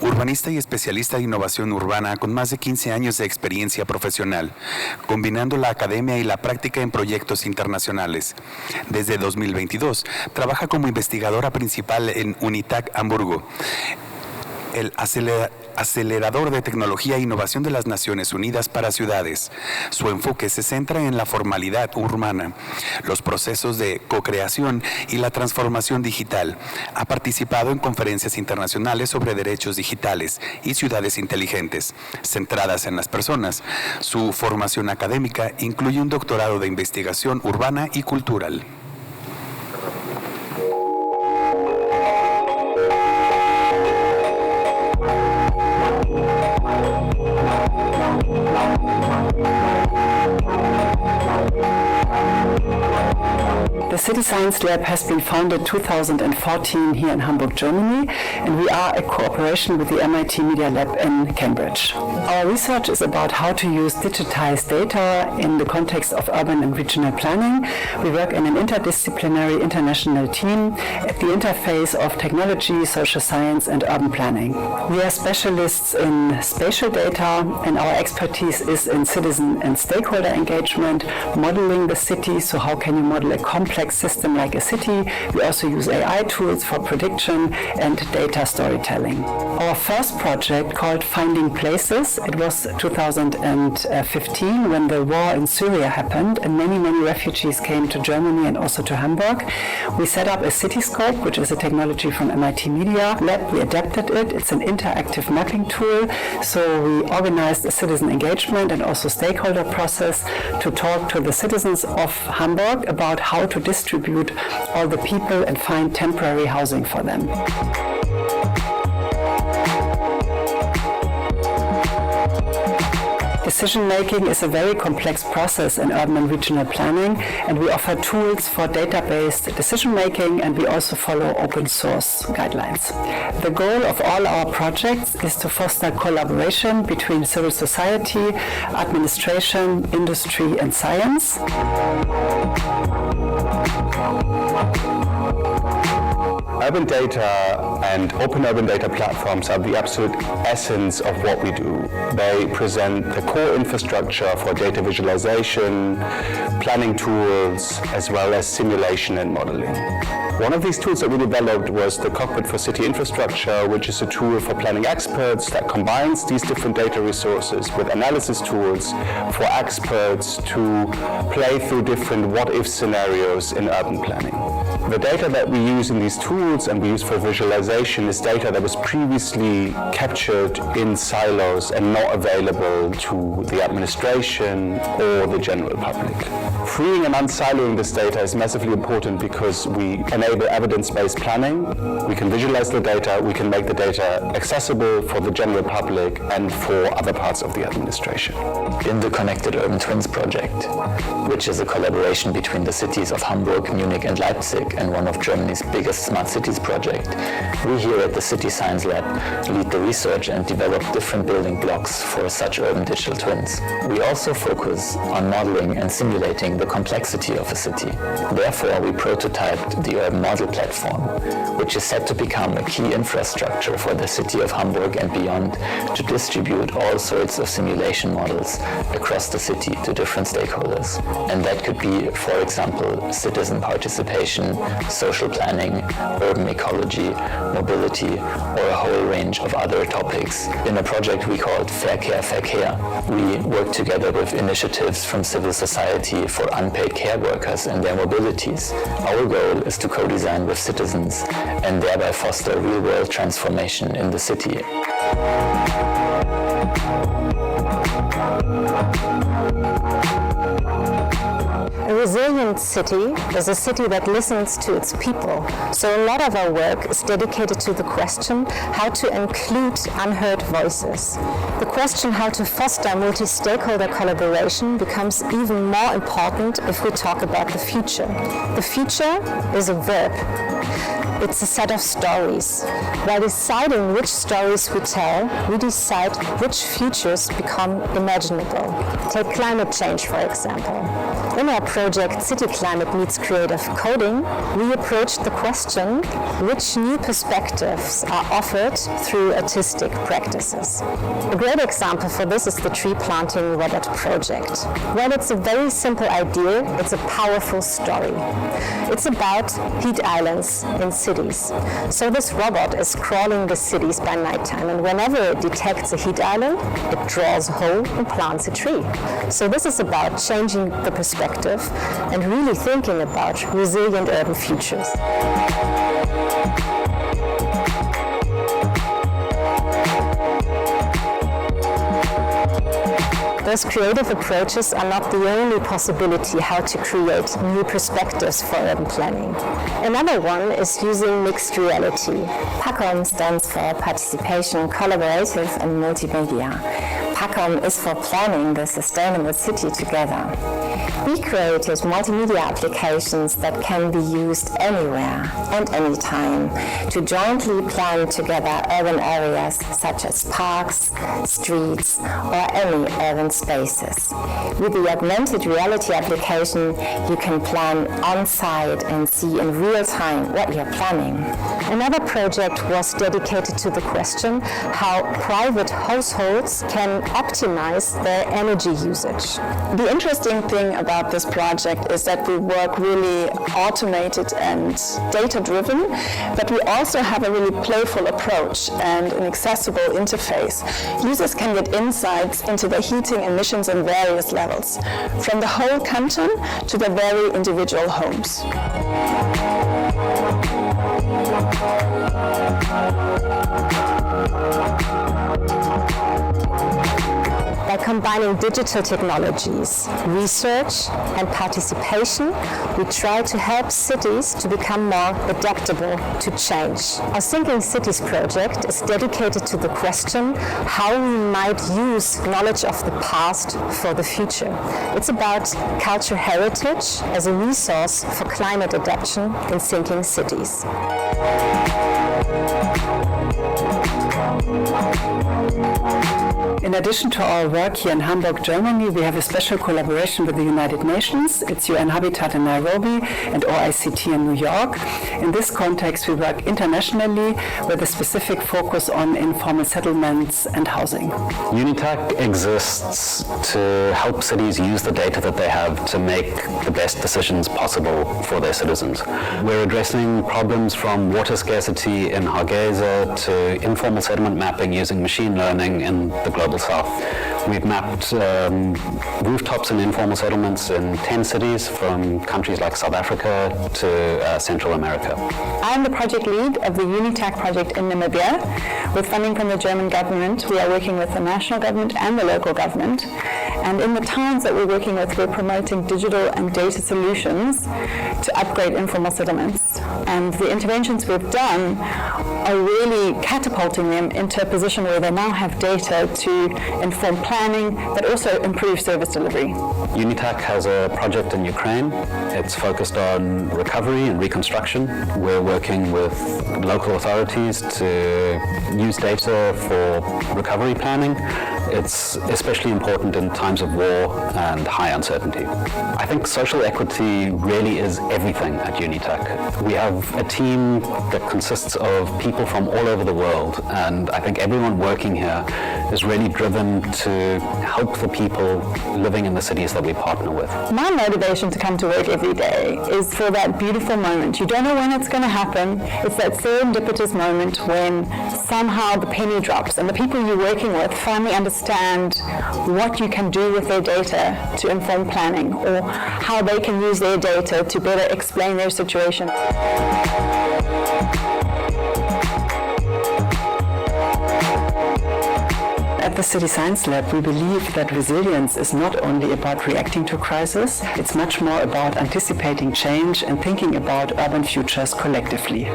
urbanista y especialista de innovación urbana con más de 15 años de experiencia profesional, combinando la academia y la práctica en proyectos internacionales. Desde 2022, trabaja como investigadora principal en UNITAC Hamburgo, el acelerador de tecnología e innovación de las Naciones Unidas para ciudades. Su enfoque se centra en la formalidad urbana, los procesos de co-creación y la transformación digital. Ha participado en conferencias internacionales sobre derechos digitales y ciudades inteligentes, centradas en las personas. Su formación académica incluye un doctorado de investigación urbana y cultural. The City Science Lab has been founded in 2014 here in Hamburg, Germany, and we are a cooperation with the MIT Media Lab in Cambridge. Our research is about how to use digitized data in the context of urban and regional planning. We work in an interdisciplinary international team at the interface of technology, social science, and urban planning. We are specialists in spatial data, and our expertise is in citizen and stakeholder engagement, modeling the city. So how can you model a complex system like a city? We also use AI tools for prediction and data storytelling. Our first project, called Finding Places, it was 2015 when the war in Syria happened and many refugees came to Germany and also to Hamburg. We set up a Cityscope, which is a technology from MIT Media Lab. We adapted it. It's an interactive mapping tool. So we organized a citizen engagement and also stakeholder process to talk to the citizens of Hamburg about how to distribute all the people and find temporary housing for them. Decision-making is a very complex process in urban and regional planning, and we offer tools for data-based decision-making, and we also follow open source guidelines. The goal of all our projects is to foster collaboration between civil society, administration, industry, and science. Urban data and open urban data platforms are the absolute essence of what we do. They present the core infrastructure for data visualization, planning tools, as well as simulation and modeling. One of these tools that we developed was the Cockpit for City Infrastructure, which is a tool for planning experts that combines these different data resources with analysis tools for experts to play through different what-if scenarios in urban planning. The data that we use in these tools and we use for visualization is data that was previously captured in silos and not available to the administration or the general public. Freeing and unsiloing this data is massively important because we enable evidence-based planning, we can visualize the data, we can make the data accessible for the general public and for other parts of the administration. In the Connected Urban Twins project, which is a collaboration between the cities of Hamburg, Munich and Leipzig and one of Germany's biggest smart cities project, we here at the City Science Lab lead the research and develop different building blocks for such urban digital twins. We also focus on modeling and simulating the complexity of a city. Therefore, we prototyped the Urban Model Platform, which is set to become a key infrastructure for the city of Hamburg and beyond to distribute all sorts of simulation models across the city to different stakeholders. And that could be, for example, citizen participation, social planning, urban ecology, mobility, or a whole range of other topics. In a project we called Verkehr, we work together with initiatives from civil society for unpaid care workers and their mobilities. Our goal is to co-design with citizens and thereby foster real-world transformation in the city. A resilient city is a city that listens to its people. So a lot of our work is dedicated to the question how to include unheard voices. The question how to foster multi-stakeholder collaboration becomes even more important if we talk about the future. The future is a verb. It's a set of stories. By deciding which stories we tell, we decide which futures become imaginable. Take climate change, for example. In our project City Climate Meets Creative Coding, we approached the question which new perspectives are offered through artistic practices. A great example for this is the tree planting robot project. While it's a very simple idea, it's a powerful story. It's about heat islands in cities. So this robot is crawling the cities by nighttime, and whenever it detects a heat island, it draws a hole and plants a tree. So this is about changing the perspective and really thinking about resilient urban futures. Those creative approaches are not the only possibility how to create new perspectives for urban planning. Another one is using mixed reality. PACOM stands for Participation, Collaborative and Multimedia. PACOM is for planning the sustainable city together. We created multimedia applications that can be used anywhere and anytime to jointly plan together urban areas such as parks, streets, or any urban spaces. With the augmented reality application, you can plan on-site and see in real time what you're planning. Another project was dedicated to the question how private households can optimize their energy usage. The interesting thing about this project is that we work really automated and data-driven, but we also have a really playful approach and an accessible interface. Users can get insights into the heating emissions on various levels, from the whole canton to the very individual homes. By combining digital technologies, research and participation, we try to help cities to become more adaptable to change. Our Thinking Cities project is dedicated to the question how we might use knowledge of the past for the future. It's about cultural heritage as a resource for climate adaptation in thinking cities. In addition to our work here in Hamburg, Germany, we have a special collaboration with the United Nations. It's UN Habitat in Nairobi and OICT in New York. In this context, we work internationally with a specific focus on informal settlements and housing. UNITAC exists to help cities use the data that they have to make the best decisions possible for their citizens. We're addressing problems from water scarcity in Hargeisa to informal settlement mapping using machine learning in the global south. We've mapped rooftops in informal settlements in 10 cities from countries like South Africa to Central America. I'm the project lead of the UNITAC project in Namibia. With funding from the German government, we are working with the national government and the local government. And in the towns that we're working with, we're promoting digital and data solutions to upgrade informal settlements. And the interventions we've done are really catapulting them into a position where they now have data to inform planning, but also improve service delivery. UNITAC has a project in Ukraine. It's focused on recovery and reconstruction. We're working with local authorities to use data for recovery planning. It's especially important in times of war and high uncertainty. I think social equity really is everything at UNITAC. We have a team that consists of people from all over the world, and I think everyone working here is really driven to help the people living in the cities that we partner with. My motivation to come to work every day is for that beautiful moment. You don't know when it's going to happen. It's that serendipitous moment when somehow the penny drops and the people you're working with finally understand what you can do with their data to inform planning, or how they can use their data to better explain their situation. At the City Science Lab, we believe that resilience is not only about reacting to crisis, it's much more about anticipating change and thinking about urban futures collectively.